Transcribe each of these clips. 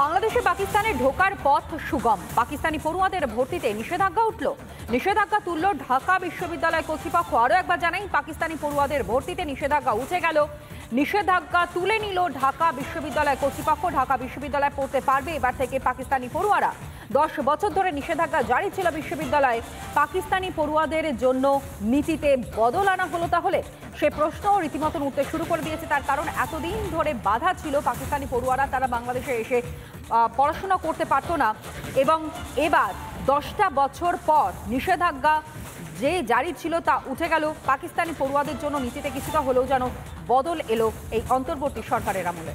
বাংলাদেশে পাকিস্তানে ঢোকার পথ সুগম। পাকিস্তানি পড়ুয়াদের ভর্তিতে নিষেধাজ্ঞা উঠল। নিষেধাজ্ঞা তুলল ঢাকা বিশ্ববিদ্যালয় কর্তৃপক্ষ। আরও একবার জানাই, পাকিস্তানি পড়ুয়াদের ভর্তিতে নিষেধাজ্ঞা উঠে গেল। নিষেধাজ্ঞা তুলে নিল ঢাকা বিশ্ববিদ্যালয় কর্তৃপক্ষ। ঢাকা বিশ্ববিদ্যালয়ে পড়তে পারবে এবার থেকে পাকিস্তানি পড়ুয়ারা। 10 বছর ধরে নিষেধাজ্ঞা জারি ছিল বিশ্ববিদ্যালয়ে। পাকিস্তানি পড়ুয়াদের জন্য নীতিতে বদল আনা হলো তাহলে? সে প্রশ্ন রীতিমতন উঠতে শুরু করে দিয়েছে। তার কারণ, এতদিন ধরে বাধা ছিল পাকিস্তানি পড়ুয়ারা তারা বাংলাদেশে এসে পড়াশোনা করতে পারতো না, এবং এবার 10টা বছর পর নিষেধাজ্ঞা যে জারি ছিল তা উঠে গেল। পাকিস্তানি পড়ুয়াদের জন্য নীতিতে কিছুটা হলেও যেন বদল এলো এই অন্তর্বর্তী সরকারের আমলে।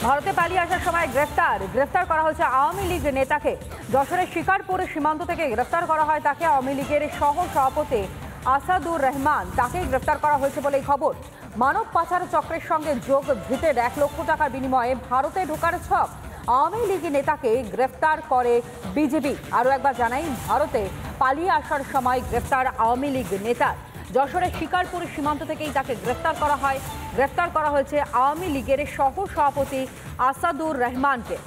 ভারতে পালিয়ে আসার সময় গ্রেফতার করা হয়েছে আওয়ামী লীগ নেতাকে। যশোরের শিকারপুর সীমান্ত থেকে গ্রেফতার করা হয় তাকে। আওয়ামী লীগের সহ সভাপতি আসাদুর রহমান, তাকেই গ্রেফতার করা হয়েছে বলেই খবর। মানব পাচার চক্রের সঙ্গে যোগ, ধৃতের 1 লক্ষ টাকার বিনিময়ে ভারতে ঢোকার ছক। আওয়ামী লীগ নেতাকে গ্রেফতার করে বিজেপি। আরও একবার জানাই, ভারতে পালিয়ে আসার সময় গ্রেফতার আওয়ামী লীগ নেতা। যশোরের শিকারপুর সীমান্ত থেকেই তাকে গ্রেফতার করা হয়। গ্রেফতার করা হয়েছে আওয়ামী লীগের সহ সভাপতি আসাদুর রহমানকে।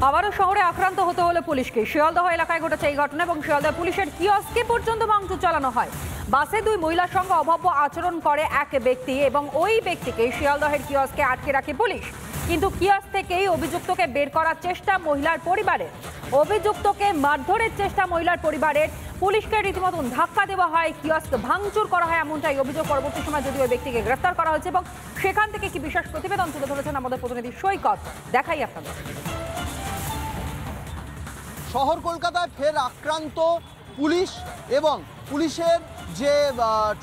আবারও শহরে আক্রান্ত হতে হলো পুলিশকে। শিয়ালদহ এলাকায় ঘটেছে এই ঘটনা, এবং শিয়ালদহ পুলিশের কিয়স্কে পর্যন্ত ভাঙচুর চালানো হয়। বাসে 2 মহিলার সঙ্গে অভব্য আচরণ করে এক ব্যক্তি, এবং ওই ব্যক্তিকে শিয়ালদহের কিয়স্কে আটকে রাখে পুলিশ। কিন্তু কিয়স্ক থেকেই অভিযুক্তকে বের করার চেষ্টা মহিলার পরিবারের। অভিযুক্তকে মারধরের চেষ্টা মহিলার পরিবারের। পুলিশকে রীতিমতন ধাক্কা দেওয়া হয়, কিয়স্ক ভাঙচুর করা হয়, এমনটাই অভিযোগ। পরবর্তী সময় যদিও ওই ব্যক্তিকে গ্রেফতার করা হয়েছে, এবং সেখান থেকে কি বিশেষ প্রতিবেদন তুলে ধরেছেন আমাদের প্রতিনিধি সৈকত, দেখাই আপনাদের। শহর কলকাতায় ফের আক্রান্ত পুলিশ, এবং পুলিশের যে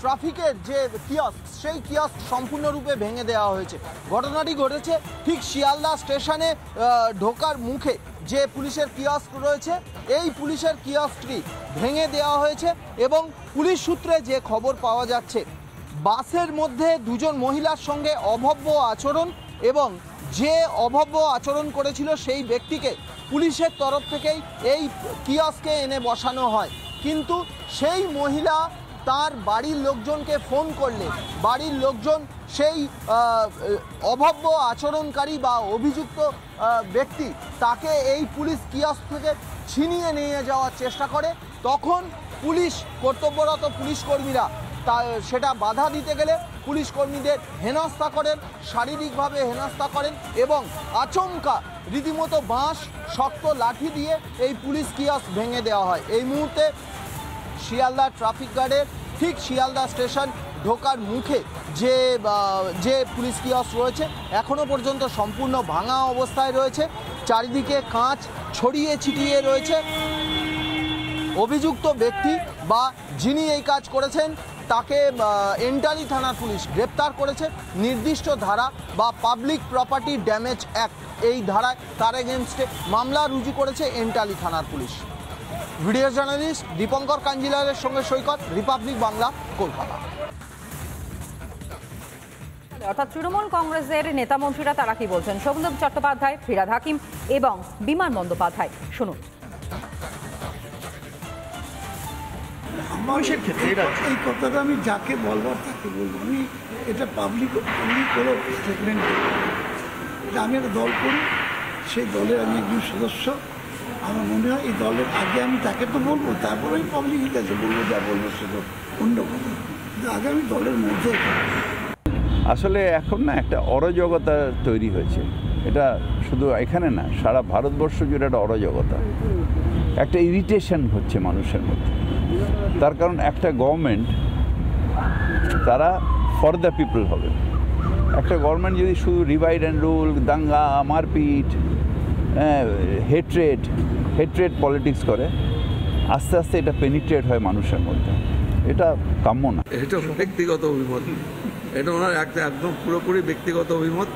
ট্রাফিকের যে কিয়স্ক, সেই কিয়স্ক সম্পূর্ণরূপে ভেঙে দেওয়া হয়েছে। ঘটনাটি ঘটেছে ঠিক শিয়ালদা স্টেশনে ঢোকার মুখে যে পুলিশের কিয়স্ক রয়েছে, এই পুলিশের কিয়স্কটি ভেঙে দেওয়া হয়েছে। এবং পুলিশ সূত্রে যে খবর পাওয়া যাচ্ছে, বাসের মধ্যে 2 জন মহিলার সঙ্গে অভব্য আচরণ, এবং যে অভব্য আচরণ করেছিল সেই ব্যক্তিকে পুলিশের তরফ থেকেই এই কিয়স্কে এনে বসানো হয়। কিন্তু সেই মহিলা তার বাড়ির লোকজনকে ফোন করলে বাড়ির লোকজন সেই অভব্য আচরণকারী বা অভিযুক্ত ব্যক্তি তাকে এই পুলিশ কিয়স্ক থেকে ছিনিয়ে নিয়ে যাওয়ার চেষ্টা করে। তখন পুলিশ কর্তব্যরত পুলিশকর্মীরা সেটা বাধা দিতে গেলে পুলিশ কর্মীদের হেনস্থা করেন, শারীরিকভাবে হেনস্থা করেন, এবং আচমকা রীতিমতো বাঁশ, শক্ত লাঠি দিয়ে এই পুলিশ কিয়স্ক ভেঙে দেওয়া হয়। এই মুহূর্তে শিয়ালদা ট্রাফিক গার্ডের ঠিক শিয়ালদা স্টেশন ঢোকার মুখে যে পুলিশ কিয়স্ক রয়েছে এখনও পর্যন্ত সম্পূর্ণ ভাঙা অবস্থায় রয়েছে। চারিদিকে কাঁচ ছড়িয়ে ছিটিয়ে রয়েছে। অভিযুক্ত ব্যক্তি বা যিনি এই কাজ করেছেন তাকে এন্টালি থানার পুলিশ গ্রেপ্তার করেছে। নির্দিষ্ট ধারা বা পাবলিক প্রপার্টি ড্যামেজ অ্যাক্ট, এই ধারায় তার এগেনস্টে মামলা রুজু করেছে এন্টালি থানার পুলিশ। ভিডিও জার্নালিস্ট দীপঙ্কর কাঞ্জিলালের সঙ্গে সৈকত, রিপাবলিক বাংলা, কলকাতা। অর্থাৎ তৃণমূল কংগ্রেসের নেতা মন্ত্রীরা তারা কি বলছেন, শোভনদেব চট্টোপাধ্যায়, ফিরহাদ হাকিম এবং বিমান বন্দ্যোপাধ্যায়, শুনুন। মানুষের ক্ষেত্রে এই কথাটা আমি যাকে বলবার তাকে বলবো। আমি এটা পাবলিক কোনো স্টেটমেন্ট দেবো। আমি একটা দল করি, সেই দলের আমি একজন সদস্য। আমার মনে হয় এই দলের আগে আমি তাকে তো বলবো, তারপরে আমি পাবলিকের কাছে বলবো, যা বলবো সেটা অন্য কথা। কিন্তু আগে আমি দলের মধ্যে। আসলে এখন না একটা অরাজকতা তৈরি হয়েছে। এটা শুধু এখানে না, সারা ভারতবর্ষ জুড়ে একটা অরাজকতা, একটা ইরিটেশন হচ্ছে মানুষের মধ্যে। তার কারণ একটা গভর্নমেন্ট তারা ফর দ্য পিপল হবে। একটা গভর্নমেন্ট যদি শুধু ডিভাইড অ্যান্ড রুল, দাঙ্গা, মারপিট, হেট্রেড পলিটিক্স করে, আস্তে আস্তে এটা পেনিট্রেট হয় মানুষের মধ্যে। এটা কাম্য না। এটা ব্যক্তিগত অভিমত, এটা ওনার একদম পুরোপুরি ব্যক্তিগত অভিমত।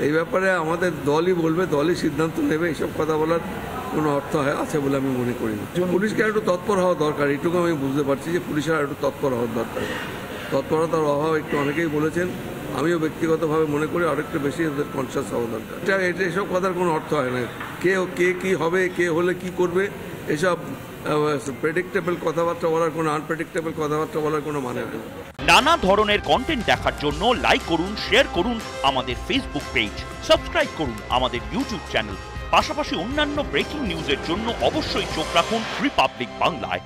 এই ব্যাপারে আমাদের দলই বলবে, দলই সিদ্ধান্ত নেবে। এইসব কথা বলার কোনো অর্থ আছে বলে আমি মনে করি না। পুলিশকে একটু তৎপর হওয়া দরকার, এটুকু আমি বুঝতে পারছি যে পুলিশের একটু তৎপর হওয়ার দরকার। তৎপরতার অভাব একটু অনেকেই বলেছেন, আমিও ব্যক্তিগতভাবে মনে করি আরেকটু বেশি ওদের কনসিয়াস হওয়া দরকার। এটা এসব কথার কোনো অর্থ হয় না। কে কি হবে, কে হলে কি করবে, এসব প্রেডিক্টেবল কথাবার্তা বলার কোনো আনপ্রেডিক্টেবল কথাবার্তা বলার কোনো মানে নেই। নানা ধরনের কন্টেন্ট দেখার জন্য লাইক করুন, শেয়ার করুন আমাদের ফেসবুক পেজ, সাবস্ক্রাইব করুন আমাদের ইউটিউব চ্যানেল। পাশাপাশি অন্যান্য ব্রেকিং নিউজের জন্য অবশ্যই চোখ রাখুন রিপাবলিক বাংলায়।